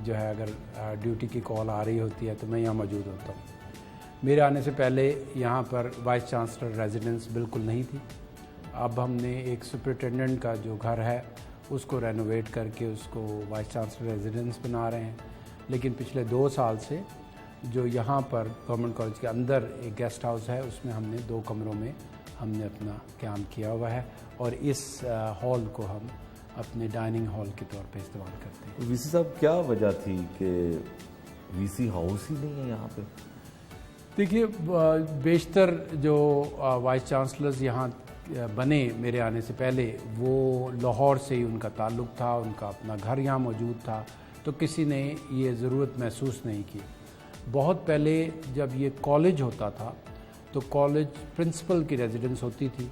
جو ہے اگر ڈیوٹی کی کال آ رہی ہوتی ہے تو میں یہاں موجود ہوتا ہوں۔ میرے آنے سے پہلے یہاں پر وائس چانسلر ریزیڈنس بالکل نہیں تھی، اب ہم نے ایک سپرنٹینڈنٹ کا جو گھر ہے اس کو رینوویٹ کر کے اس کو وائس چانسلر ریزیڈنس بنا رہے ہیں، لیکن پچھلے 2 سال سے جو یہاں پر گورنمنٹ کالج کے اندر ایک گیسٹ ہاؤس ہے، اس میں ہم نے 2 کمروں میں ہم نے اپنا قیام کیا ہوا ہے، اور اس ہال کو ہم اپنے ڈائننگ ہال کے طور پہ استعمال کرتے ہیں۔ وی سی صاحب، کیا وجہ تھی کہ وی سی ہاؤس ہی نہیں ہے یہاں پہ؟ دیکھیے، بیشتر جو وائس چانسلرز یہاں بنے میرے آنے سے پہلے، وہ لاہور سے ہی ان کا تعلق تھا، ان کا اپنا گھر یہاں موجود تھا، تو کسی نے یہ ضرورت محسوس نہیں کی۔ بہت پہلے جب یہ کالج ہوتا تھا تو کالج پرنسپل کی ریزیڈنس ہوتی تھی،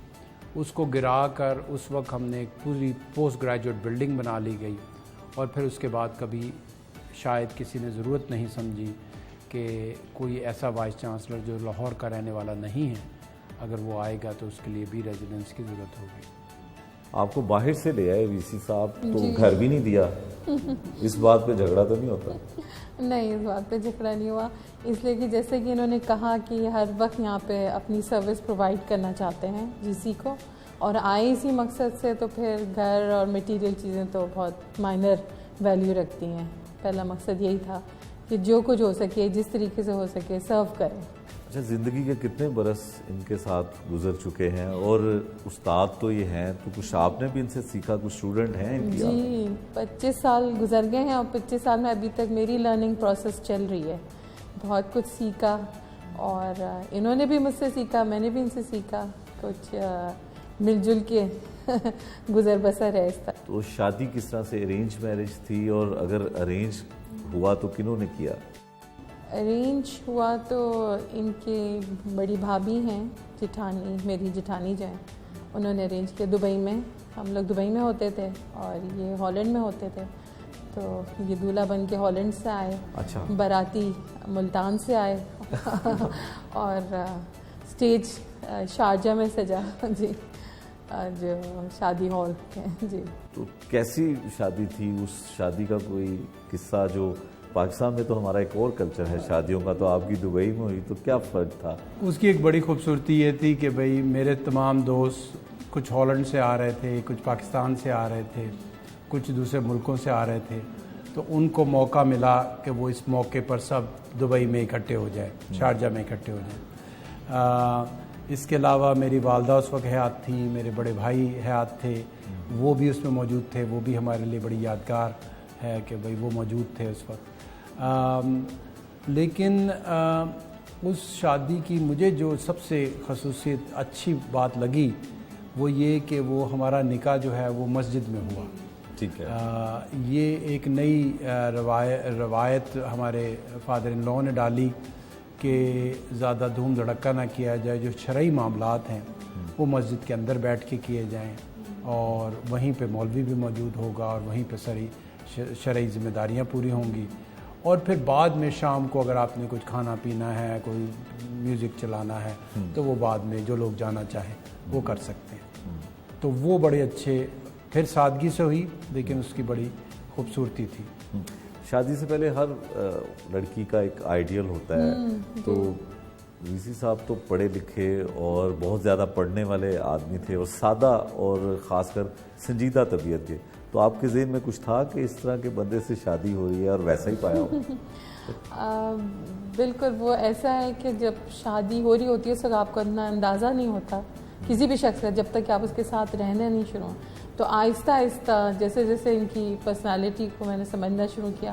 اس کو گرا کر اس وقت ہم نے ایک پوری پوسٹ گریجویٹ بلڈنگ بنا لی گئی، اور پھر اس کے بعد کبھی شاید کسی نے ضرورت نہیں سمجھی کہ کوئی ایسا وائس چانسلر جو لاہور کا رہنے والا نہیں ہے، اگر وہ آئے گا تو اس کے لیے بھی ریزیڈنس کی ضرورت ہوگی۔ آپ کو باہر سے لے آئے وی سی صاحب تو گھر بھی نہیں دیا، اس بات پہ جھگڑا تو نہیں ہوتا؟ نہیں، اس بات پہ جھگڑا نہیں ہوا، اس لیے کہ جیسے کہ انہوں نے کہا کہ ہر وقت یہاں پہ اپنی سروس پرووائڈ کرنا چاہتے ہیں جی سی کو، اور آئے اسی مقصد سے، تو پھر گھر اور مٹیریل چیزیں تو بہت مائنر ویلیو رکھتی ہیں۔ پہلا مقصد یہی تھا کہ جو کچھ ہو سکے، جس طریقے سے ہو سکے سرو کریں۔ اچھا، زندگی کے کتنے برس ان کے ساتھ گزر چکے ہیں، اور استاد تو یہ ہیں، تو کچھ آپ نے بھی ان سے سیکھا؟ کچھ اسٹوڈنٹ ہیں ان کی؟ جی، 25 سال گزر گئے ہیں، اور 25 سال میں ابھی تک میری لرننگ پروسیس چل رہی ہے۔ بہت کچھ سیکھا، اور انہوں نے بھی مجھ سے سیکھا، میں نے بھی ان سے سیکھا، کچھ مل جل کے گزر بسر ہے اس طرح۔ تو شادی کس طرح سے، ارینج میرج تھی، اور اگر ارینج ہوا تو کنہوں نے کیا؟ ارینج ہوا تو ان کے بڑی بھابھی ہیں، جٹھانی، میری جٹھانی جو ہیں، انہوں نے ارینج کیا دبئی میں۔ ہم لوگ دبئی میں ہوتے تھے اور یہ ہالینڈ میں ہوتے تھے، تو یہ دولہا بن کے ہالینڈ سے آئے، اچھا، باراتی ملتان سے آئے، اور اسٹیج شارجہ میں سجا، جی، جو شادی ہال ہے، جی۔ تو کیسی شادی تھی؟ اس شادی کا کوئی قصہ؟ جو پاکستان میں تو ہمارا ایک اور کلچر ہے شادیوں کا، تو آپ کی دبئی میں ہوئی، تو کیا فرق تھا؟ اس کی ایک بڑی خوبصورتی یہ تھی کہ بھئی میرے تمام دوست کچھ ہالینڈ سے آ رہے تھے، کچھ پاکستان سے آ رہے تھے، کچھ دوسرے ملکوں سے آ رہے تھے، تو ان کو موقع ملا کہ وہ اس موقع پر سب دبئی میں اکٹھے ہو جائیں، شارجہ میں اکٹھے ہو جائیں۔ اس کے علاوہ میری والدہ اس وقت حیات تھی، میرے بڑے بھائی حیات تھے، وہ بھی اس میں موجود تھے، وہ بھی ہمارے لیے بڑی یادگار ہے کہ بھئی وہ موجود تھے اس وقت۔ لیکن اس شادی کی مجھے جو سب سے خصوصیت اچھی بات لگی وہ یہ کہ وہ ہمارا نکاح جو ہے وہ مسجد میں ہوا۔ ٹھیک ہے، یہ ایک نئی روایت ہمارے فادر ان لاء نے ڈالی کہ زیادہ دھوم دھڑکا نہ کیا جائے، جو شرعی معاملات ہیں وہ مسجد کے اندر بیٹھ کے کیے جائیں، اور وہیں پہ مولوی بھی موجود ہوگا، اور وہیں پہ ساری شرعی ذمہ داریاں پوری ہوں گی، اور پھر بعد میں شام کو اگر آپ نے کچھ کھانا پینا ہے، کوئی میوزک چلانا ہے تو وہ بعد میں جو لوگ جانا چاہیں وہ کر سکتے ہیں. تو وہ بڑے اچھے، پھر سادگی سے ہوئی لیکن اس کی بڑی خوبصورتی تھی. شادی سے پہلے ہر لڑکی کا ایک آئیڈیل ہوتا ہے، تو ویسی صاحب تو پڑھے لکھے اور بہت زیادہ پڑھنے والے آدمی تھے اور سادہ اور خاص کر سنجیدہ طبیعت کے. تو آپ کے ذہن میں کچھ تھا کہ اس طرح کے بندے سے شادی ہو رہی ہے اور ویسا ہی پایا ہو؟ بالکل وہ ایسا ہے کہ جب شادی ہو رہی ہوتی ہے اس وقت آپ کو اتنا اندازہ نہیں ہوتا کسی بھی شخص کا جب تک کہ آپ اس کے ساتھ رہنے نہیں شروع. تو آہستہ آہستہ جیسے جیسے ان کی پرسنالٹی کو میں نے سمجھنا شروع کیا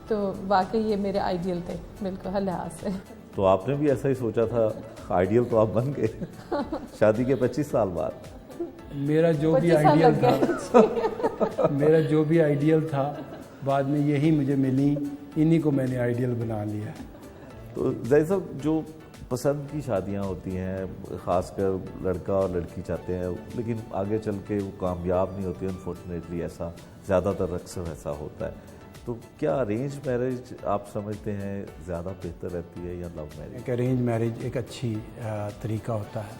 تو واقعی یہ میرے آئیڈیل تھے بالکل ہر لحاظ سے. تو آپ نے بھی ایسا ہی سوچا تھا؟ آئیڈیل تو آپ بن گئے شادی کے 25 سال بعد. میرا جو بھی آئیڈیل تھا بعد میں یہی مجھے ملی، انہی کو میں نے آئیڈیل بنا لیا. تو زاہد صاحب جو پسند کی شادیاں ہوتی ہیں خاص کر لڑکا اور لڑکی چاہتے ہیں لیکن آگے چل کے وہ کامیاب نہیں ہوتی، انفارچونیٹلی ایسا زیادہ تر اکثر ایسا ہوتا ہے. تو کیا ارینج میرج آپ سمجھتے ہیں زیادہ بہتر رہتی ہے یا لو میرج؟ ارینج میرج ایک اچھی طریقہ ہوتا ہے،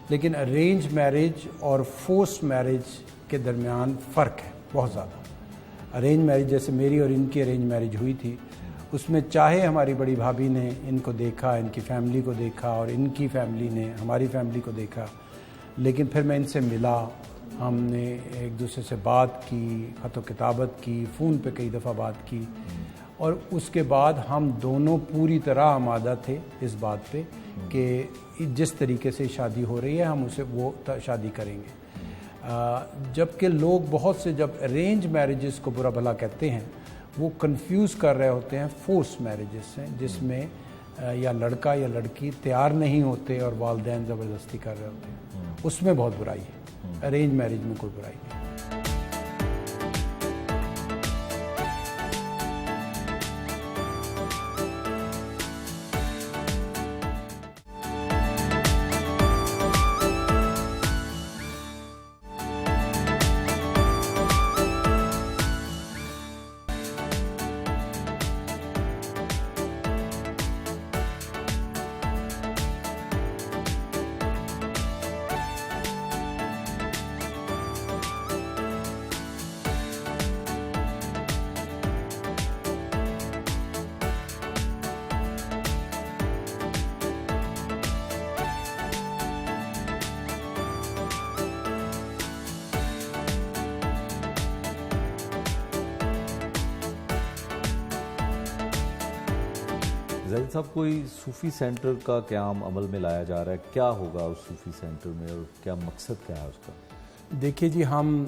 لیکن ارینج میرج اور فورسڈ میرج کے درمیان فرق ہے بہت زیادہ. ارینج میرج جیسے میری اور ان کی ارینج میرج ہوئی تھی، اس میں چاہے ہماری بڑی بھابھی نے ان کو دیکھا، ان کی فیملی کو دیکھا اور ان کی فیملی نے ہماری فیملی کو دیکھا، لیکن پھر میں ان سے ملا، ہم نے ایک دوسرے سے بات کی، خط و کتابت کی، فون پہ کئی دفعہ بات کی، اور اس کے بعد ہم دونوں پوری طرح آمادہ تھے اس بات پہ کہ جس طریقے سے شادی ہو رہی ہے ہم اسے وہ شادی کریں گے. جبکہ لوگ بہت سے جب ارینج میرجز کو برا بھلا کہتے ہیں وہ کنفیوز کر رہے ہوتے ہیں فورس میرجز سے، جس میں یا لڑکا یا لڑکی تیار نہیں ہوتے اور والدین زبردستی کر رہے ہوتے ہیں. اس میں بہت برائی ہے، ارینج میرج میں کوئی برائی نہیں. زاہد صاحب کوئی صوفی سینٹر کا قیام عمل میں لایا جا رہا ہے، کیا ہوگا اس صوفی سینٹر میں اور کیا مقصد کیا ہے اس کا؟ دیکھیے جی، ہم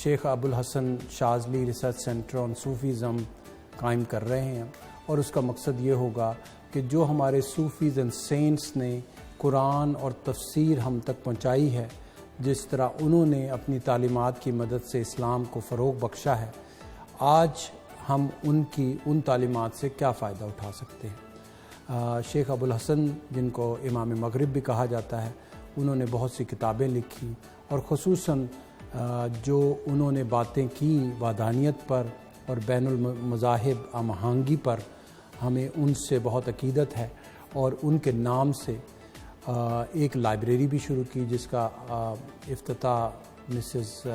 شیخ ابو الحسن شاذلی ریسرچ سینٹر آن صوفیزم قائم کر رہے ہیں، اور اس کا مقصد یہ ہوگا کہ جو ہمارے صوفیز اینڈ سینٹس نے قرآن اور تفسیر ہم تک پہنچائی ہے، جس طرح انہوں نے اپنی تعلیمات کی مدد سے اسلام کو فروغ بخشا ہے، آج ہم ان تعلیمات سے کیا فائدہ اٹھا سکتے ہیں. شیخ ابو الحسن، جن کو امام مغرب بھی کہا جاتا ہے، انہوں نے بہت سی کتابیں لکھی، اور خصوصاً جو انہوں نے باتیں کی وحدانیت پر اور بین المذاہب ہم آہنگی پر، ہمیں ان سے بہت عقیدت ہے. اور ان کے نام سے ایک لائبریری بھی شروع کی جس کا افتتاح مسز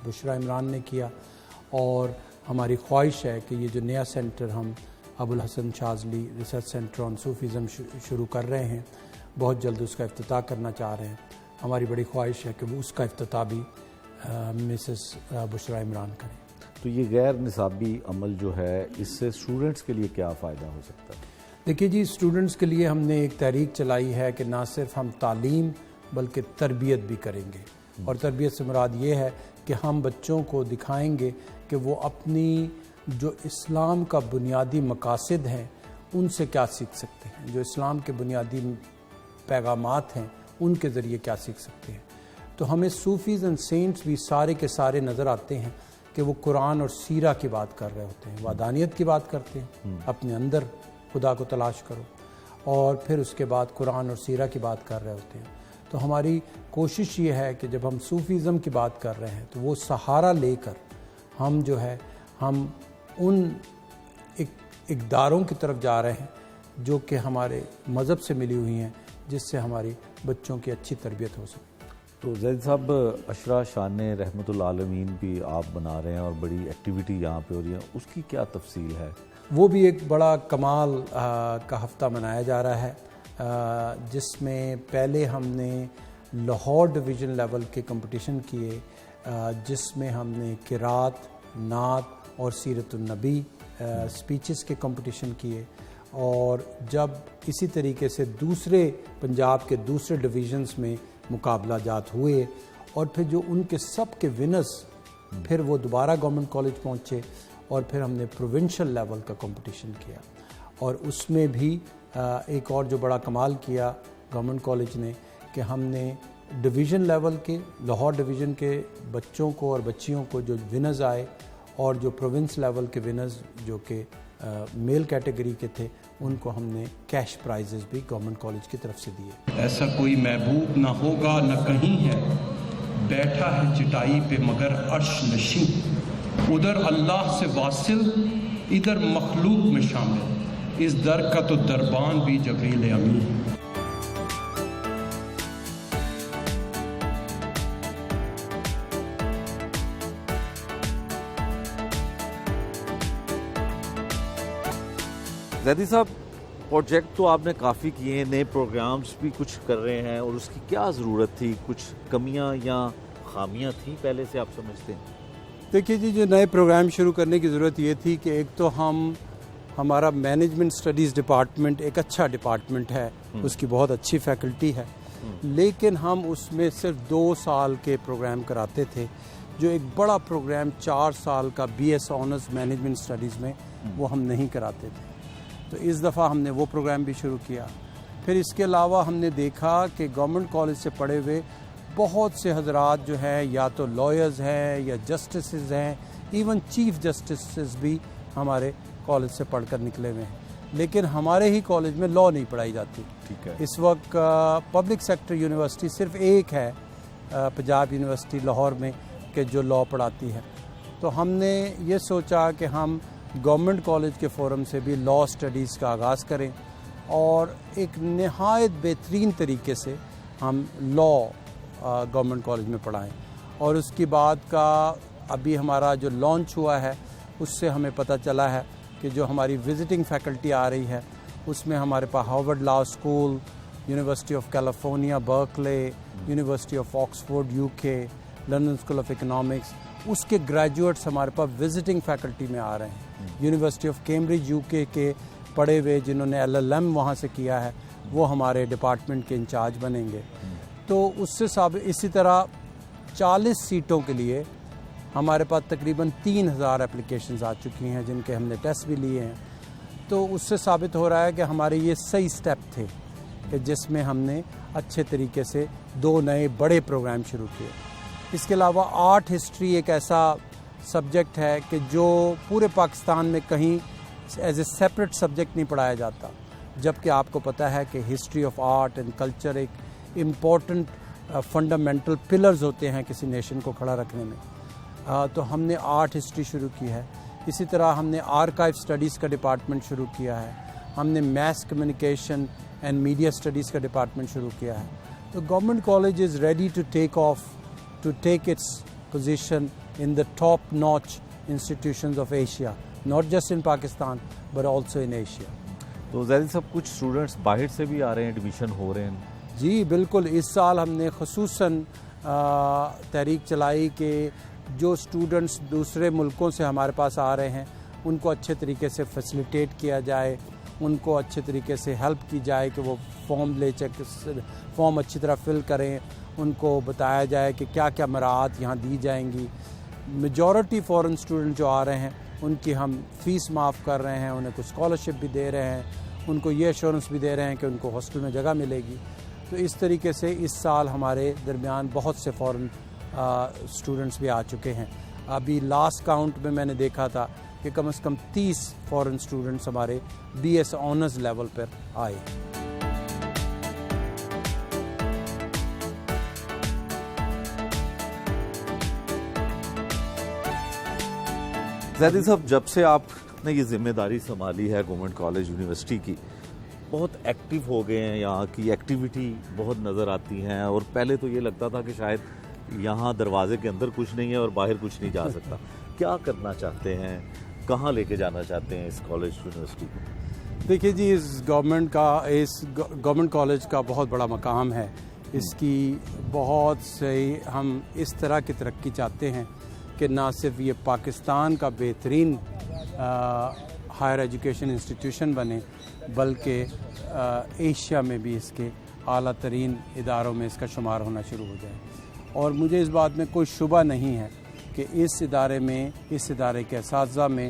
بشرا عمران نے کیا، اور ہماری خواہش ہے کہ یہ جو نیا سینٹر ہم ابو الحسن شاذلی ریسرچ سینٹر آن صوفیزم شروع کر رہے ہیں، بہت جلد اس کا افتتاح کرنا چاہ رہے ہیں. ہماری بڑی خواہش ہے کہ وہ اس کا افتتاح بھی مسز بشرا عمران کریں. تو یہ غیر نصابی عمل جو ہے اس سے اسٹوڈنٹس کے لیے کیا فائدہ ہو سکتا ہے؟ دیکھیے جی، اسٹوڈنٹس کے لیے ہم نے ایک تحریک چلائی ہے کہ نہ صرف ہم تعلیم بلکہ تربیت بھی کریں گے. اور تربیت سے مراد یہ ہے کہ ہم بچوں کو دکھائیں گے کہ وہ اپنی جو اسلام کا بنیادی مقاصد ہیں ان سے کیا سیکھ سکتے ہیں، جو اسلام کے بنیادی پیغامات ہیں ان کے ذریعے کیا سیکھ سکتے ہیں. تو ہمیں صوفیز اینڈ سینٹس بھی سارے کے سارے نظر آتے ہیں کہ وہ قرآن اور سیرہ کی بات کر رہے ہوتے ہیں، وحدانیت کی بات کرتے ہیں، اپنے اندر خدا کو تلاش کرو، اور پھر اس کے بعد قرآن اور سیرہ کی بات کر رہے ہوتے ہیں. تو ہماری کوشش یہ ہے کہ جب ہم صوفیزم کی بات کر رہے ہیں تو وہ سہارا لے کر ہم جو ہے ہم ان اقداروں کی طرف جا رہے ہیں جو کہ ہمارے مذہب سے ملی ہوئی ہیں، جس سے ہماری بچوں کی اچھی تربیت ہو سکے۔ تو زید صاحب، عشرہ شان رحمۃ اللہ عالمین بھی آپ بنا رہے ہیں اور بڑی ایکٹیویٹی یہاں پہ ہو رہی ہے، اس کی کیا تفصیل ہے؟ وہ بھی ایک بڑا کمال کا ہفتہ منایا جا رہا ہے، جس میں پہلے ہم نے لاہور ڈویژن لیول کے کمپٹیشن کیے، جس میں ہم نے قرات، نعت اور سیرت النبی سپیچز کے کمپٹیشن کیے، اور جب اسی طریقے سے دوسرے پنجاب کے دوسرے ڈویژنز میں مقابلہ جات ہوئے، اور پھر جو ان کے سب کے ونرز پھر وہ دوبارہ گورنمنٹ کالج پہنچے، اور پھر ہم نے پروونشل لیول کا کمپٹیشن کیا، اور اس میں بھی ایک اور جو بڑا کمال کیا گورنمنٹ کالج نے کہ ہم نے ڈویژن لیول کے لاہور ڈویژن کے بچوں کو اور بچیوں کو جو ونرز آئے، اور جو پروونس لیول کے ونرز جو کہ میل کیٹیگری کے تھے، ان کو ہم نے کیش پرائزز بھی گورنمنٹ کالج کی طرف سے دیے۔ ایسا کوئی محبوب نہ ہوگا نہ کہیں ہے، بیٹھا ہے چٹائی پہ مگر عرش نشین، ادھر اللہ سے واصل ادھر مخلوق میں شامل، اس در کا تو دربان بھی جبریل امین۔ زیدی صاحب، پروجیکٹ تو آپ نے کافی کیے ہیں، نئے پروگرامز بھی کچھ کر رہے ہیں، اور اس کی کیا ضرورت تھی؟ کچھ کمیاں یا خامیاں تھیں پہلے سے آپ سمجھتے ہیں؟ دیکھیے جی، جو نئے پروگرام شروع کرنے کی ضرورت یہ تھی کہ ایک تو ہمارا مینجمنٹ اسٹڈیز ڈپارٹمنٹ ایک اچھا ڈپارٹمنٹ ہے، اس کی بہت اچھی فیکلٹی ہے، لیکن ہم اس میں صرف 2 سال کے پروگرام کراتے تھے، جو ایک بڑا پروگرام 4 سال کا B S honours management studies میں وہ ہم نہیں کراتے تھے۔ تو اس دفعہ ہم نے وہ پروگرام بھی شروع کیا۔ پھر اس کے علاوہ ہم نے دیکھا کہ گورنمنٹ کالج سے پڑھے ہوئے بہت سے حضرات جو ہیں یا تو لائرز ہیں یا جسٹسز ہیں، ایون چیف جسٹسز بھی ہمارے کالج سے پڑھ کر نکلے ہوئے ہیں، لیکن ہمارے ہی کالج میں لاء نہیں پڑھائی جاتی۔ ٹھیک ہے۔ اس وقت پبلک سیکٹر یونیورسٹی صرف ایک ہے پنجاب یونیورسٹی لاہور میں کہ جو لاء پڑھاتی ہے۔ تو ہم نے یہ سوچا کہ ہم گورنمنٹ کالج کے فورم سے بھی لاء اسٹڈیز کا آغاز کریں، اور ایک نہایت بہترین طریقے سے ہم لاء گورنمنٹ کالج میں پڑھائیں۔ اور اس کی بعد کا ابھی ہمارا جو لانچ ہوا ہے، اس سے ہمیں پتہ چلا ہے کہ جو ہماری وزٹنگ فیکلٹی آ رہی ہے، اس میں ہمارے پاس Harvard Law School, University of California Berkeley, University of Oxford UK، London School of Economics, اس کے گریجویٹس ہمارے پاس وزٹنگ فیکلٹی میں آ رہے ہیں۔ یونیورسٹی آف کیمبرج UK کے پڑھے ہوئے جنہوں نے LLM وہاں سے کیا ہے، وہ ہمارے ڈپارٹمنٹ کے انچارج بنیں گے۔ تو اس سے اسی طرح 40 سیٹوں کے لیے ہمارے پاس تقریباً 3000 اپلیکیشنز آ چکی ہیں، جن کے ہم نے ٹیسٹ بھی لیے ہیں۔ تو اس سے ثابت ہو رہا ہے کہ ہمارے یہ صحیح سٹیپ تھے کہ جس میں ہم نے اچھے طریقے سے 2 نئے بڑے پروگرام شروع کیے۔ اس کے علاوہ آرٹ ہسٹری ایک ایسا سبجیکٹ ہے کہ جو پورے پاکستان میں کہیں ایز اے سیپریٹ سبجیکٹ نہیں پڑھایا جاتا، جبکہ آپ کو پتہ ہے کہ history of art and culture ایک امپورٹنٹ فنڈامنٹل پلرز ہوتے ہیں کسی نیشن کو کھڑا رکھنے میں۔ تو ہم نے آرٹ ہسٹری شروع کی ہے۔ اسی طرح ہم نے آرکائیو اسٹڈیز کا ڈپارٹمنٹ شروع کیا ہے۔ ہم نے mass communication and media studies کا ڈپارٹمنٹ شروع کیا ہے۔ تو government college is ready to take its position in the top notch institutions of Asia, not just in Pakistan but also in Asia. تو زیدی صاحب، کچھ اسٹوڈنٹس باہر سے بھی آ رہے ہیں، ایڈمیشن ہو رہے ہیں؟ جی بالکل، اس سال ہم نے خصوصاً تحریک چلائی کہ جو اسٹوڈنٹس دوسرے ملکوں سے ہمارے پاس آ رہے ہیں ان کو اچھے طریقے سے فیسیلیٹیٹ کیا جائے، ان کو اچھے طریقے سے ہیلپ کی جائے کہ وہ فارم اچھی طرح فل کریں، ان کو بتایا جائے کہ کیا کیا مراعات یہاں دی جائیں گی۔ میجورٹی فورن اسٹوڈنٹ جو آ رہے ہیں ان کی ہم فیس معاف کر رہے ہیں، انہیں کچھ اسکالرشپ بھی دے رہے ہیں، ان کو یہ ایشورنس بھی دے رہے ہیں کہ ان کو ہاسٹل میں جگہ ملے گی۔ تو اس طریقے سے اس سال ہمارے درمیان بہت سے فورن اسٹوڈنٹس بھی آ چکے ہیں۔ ابھی لاسٹ کاؤنٹ میں نے دیکھا تھا کہ کم از کم 30 فورن اسٹوڈنٹس ہمارے بی ایس آنرز لیول پر آئے۔ زیدی صاحب، جب سے آپ نے یہ ذمہ داری سنبھالی ہے گورنمنٹ کالج یونیورسٹی کی، بہت ایکٹیو ہو گئے ہیں، یہاں کی ایکٹیویٹی بہت نظر آتی ہیں، اور پہلے تو یہ لگتا تھا کہ شاید یہاں دروازے کے اندر کچھ نہیں ہے اور باہر کچھ نہیں جا سکتا. کیا کرنا چاہتے ہیں، کہاں لے کے جانا چاہتے ہیں اس کالج یونیورسٹی کو؟ دیکھیے جی، اس گورنمنٹ کالج کا بہت بڑا مقام ہے. اس کی بہت سے ہم اس طرح کی ترقی چاہتے ہیں کہ نہ صرف یہ پاکستان کا بہترین ہائر ایجوکیشن انسٹیٹیوشن بنے، بلکہ ایشیا میں بھی اس کے اعلیٰ ترین اداروں میں اس کا شمار ہونا شروع ہو جائے. اور مجھے اس بات میں کوئی شبہ نہیں ہے کہ اس ادارے میں، اس ادارے کے اساتذہ میں،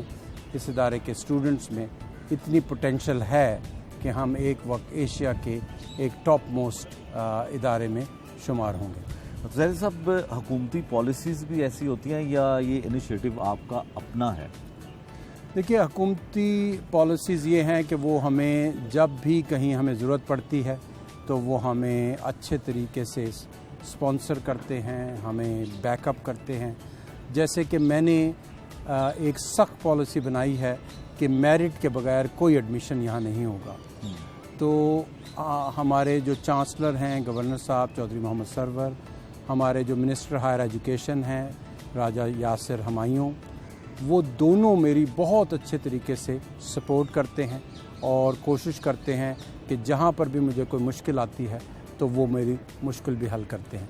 اس ادارے کے اسٹوڈنٹس میں اتنی پوٹینشل ہے کہ ہم ایک وقت ایشیا کے ایک ٹاپ موسٹ ادارے میں شمار ہوں گے. زیدی صاحب، حکومتی پالیسیز بھی ایسی ہوتی ہیں یا یہ انیشیٹو آپ کا اپنا ہے؟ دیکھیے، حکومتی پالیسیز یہ ہیں کہ وہ ہمیں جب بھی کہیں ہمیں ضرورت پڑتی ہے تو وہ ہمیں اچھے طریقے سے اسپانسر کرتے ہیں، ہمیں بیک اپ کرتے ہیں. جیسے کہ میں نے ایک سخت پالیسی بنائی ہے کہ میرٹ کے بغیر کوئی ایڈمیشن یہاں نہیں ہوگا. تو ہمارے جو چانسلر ہیں گورنر صاحب چودھری محمد سرور، ہمارے جو منسٹر ہائر ایجوکیشن ہیں راجہ یاسر ہمایوں، وہ دونوں میری بہت اچھے طریقے سے سپورٹ کرتے ہیں اور کوشش کرتے ہیں کہ جہاں پر بھی مجھے کوئی مشکل آتی ہے تو وہ میری مشکل بھی حل کرتے ہیں.